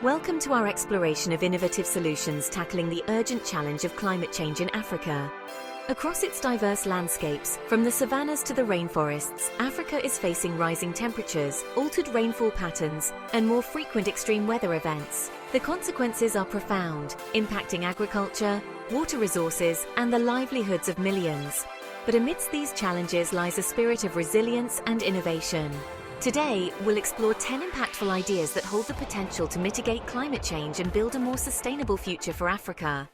Welcome to our exploration of innovative solutions tackling the urgent challenge of climate change in Africa. Across its diverse landscapes, from the savannas to the rainforests, Africa is facing rising temperatures, altered rainfall patterns, and more frequent extreme weather events. The consequences are profound, impacting agriculture, water resources, and the livelihoods of millions. But amidst these challenges lies a spirit of resilience and innovation. Today, we'll explore 10 impactful ideas that hold the potential to mitigate climate change and build a more sustainable future for Africa.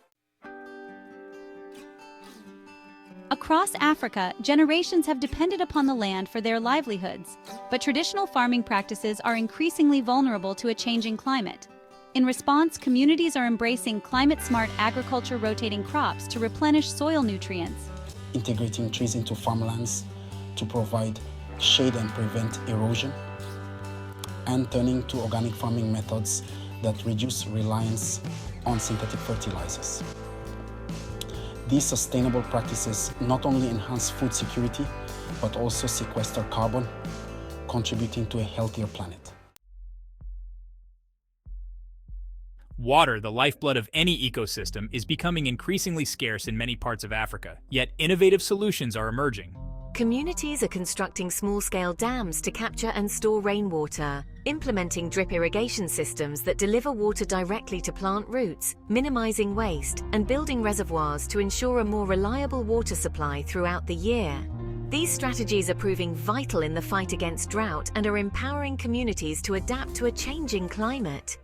Across Africa, generations have depended upon the land for their livelihoods, but traditional farming practices are increasingly vulnerable to a changing climate. In response, communities are embracing climate-smart agriculture, rotating crops to replenish soil nutrients, integrating trees into farmlands to provide shade and prevent erosion, and turning to organic farming methods that reduce reliance on synthetic fertilizers. These sustainable practices not only enhance food security, but also sequester carbon, contributing to a healthier planet. Water, the lifeblood of any ecosystem, is becoming increasingly scarce in many parts of Africa, yet innovative solutions are emerging. Communities are constructing small-scale dams to capture and store rainwater, implementing drip irrigation systems that deliver water directly to plant roots, minimizing waste, and building reservoirs to ensure a more reliable water supply throughout the year. These strategies are proving vital in the fight against drought and are empowering communities to adapt to a changing climate.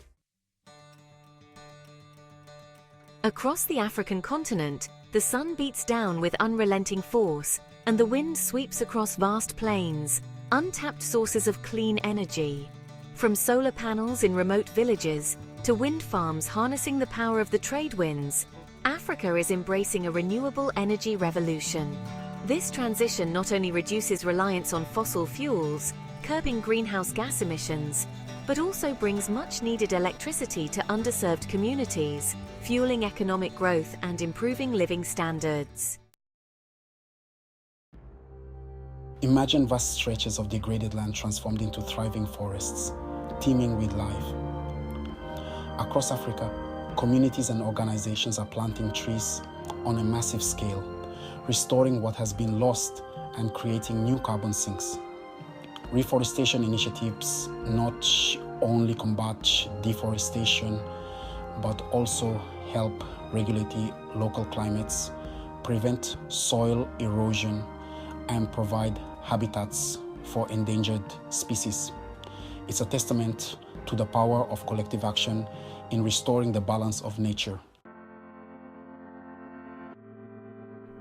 Across the African continent, the sun beats down with unrelenting force, and the wind sweeps across vast plains, untapped sources of clean energy. From solar panels in remote villages to wind farms harnessing the power of the trade winds, Africa is embracing a renewable energy revolution. This transition not only reduces reliance on fossil fuels, curbing greenhouse gas emissions, but also brings much-needed electricity to underserved communities, fueling economic growth and improving living standards. Imagine vast stretches of degraded land transformed into thriving forests, teeming with life. Across Africa, communities and organizations are planting trees on a massive scale, restoring what has been lost and creating new carbon sinks. Reforestation initiatives not only combat deforestation, but also help regulate local climates, prevent soil erosion, and provide habitats for endangered species. It's a testament to the power of collective action in restoring the balance of nature.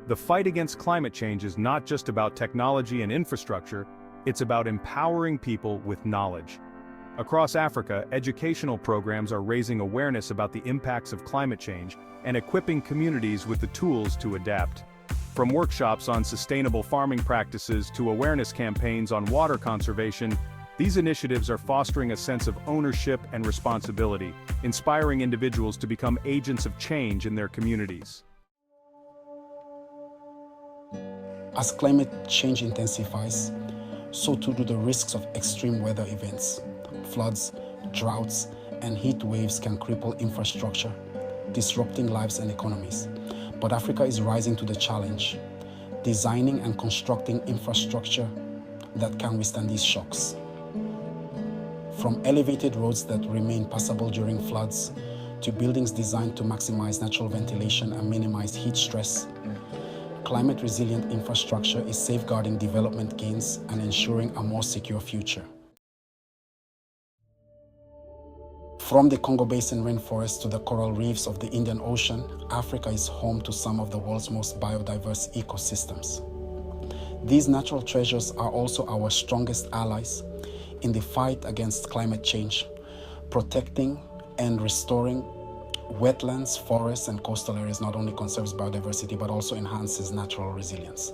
The fight against climate change is not just about technology and infrastructure, it's about empowering people with knowledge. Across Africa, educational programs are raising awareness about the impacts of climate change and equipping communities with the tools to adapt. From workshops on sustainable farming practices to awareness campaigns on water conservation, these initiatives are fostering a sense of ownership and responsibility, inspiring individuals to become agents of change in their communities. As climate change intensifies, so too do the risks of extreme weather events. Floods, droughts, and heat waves can cripple infrastructure, disrupting lives and economies. But Africa is rising to the challenge, designing and constructing infrastructure that can withstand these shocks. From elevated roads that remain passable during floods, to buildings designed to maximize natural ventilation and minimize heat stress, climate-resilient infrastructure is safeguarding development gains and ensuring a more secure future. From the Congo Basin rainforest to the coral reefs of the Indian Ocean, Africa is home to some of the world's most biodiverse ecosystems. These natural treasures are also our strongest allies in the fight against climate change, protecting and restoring wetlands, forests, and coastal areas not only conserves biodiversity but also enhances natural resilience.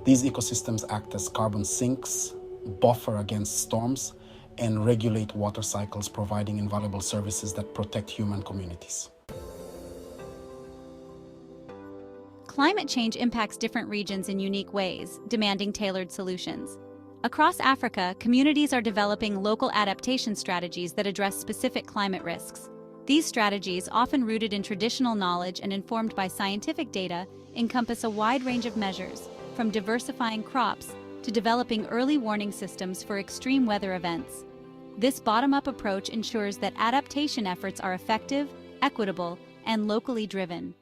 These ecosystems act as carbon sinks, buffer against storms, and regulate water cycles, providing invaluable services that protect human communities. Climate change impacts different regions in unique ways, demanding tailored solutions. Across Africa, communities are developing local adaptation strategies that address specific climate risks. These strategies, often rooted in traditional knowledge and informed by scientific data, encompass a wide range of measures, from diversifying crops to developing early warning systems for extreme weather events. This bottom-up approach ensures that adaptation efforts are effective, equitable, and locally driven.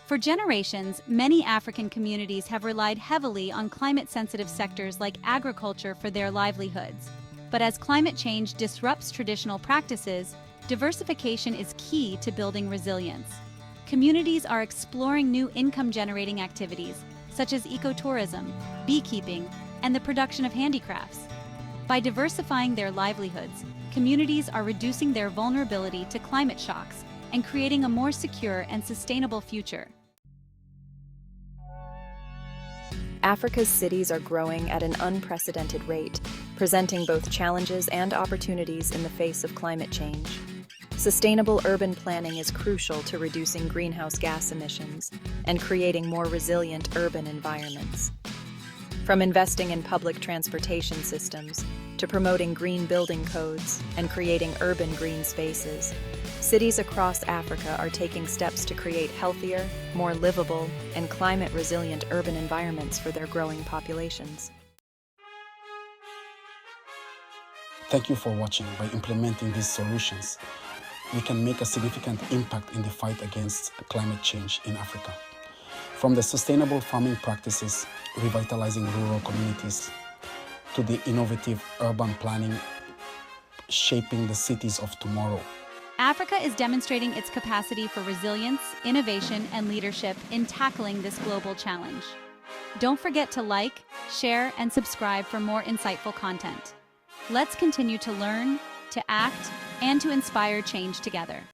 For generations, many African communities have relied heavily on climate-sensitive sectors like agriculture for their livelihoods. But as climate change disrupts traditional practices, diversification is key to building resilience. Communities are exploring new income-generating activities, such as ecotourism, beekeeping, and the production of handicrafts. By diversifying their livelihoods, communities are reducing their vulnerability to climate shocks and creating a more secure and sustainable future. Africa's cities are growing at an unprecedented rate, presenting both challenges and opportunities in the face of climate change. Sustainable urban planning is crucial to reducing greenhouse gas emissions and creating more resilient urban environments. From investing in public transportation systems to promoting green building codes and creating urban green spaces, cities across Africa are taking steps to create healthier, more livable, and climate-resilient urban environments for their growing populations. Thank you for watching. By implementing these solutions, we can make a significant impact in the fight against climate change in Africa. From the sustainable farming practices, revitalizing rural communities, to the innovative urban planning, shaping the cities of tomorrow. Africa is demonstrating its capacity for resilience, innovation, and leadership in tackling this global challenge. Don't forget to like, share, and subscribe for more insightful content. Let's continue to learn, to act, and to inspire change together.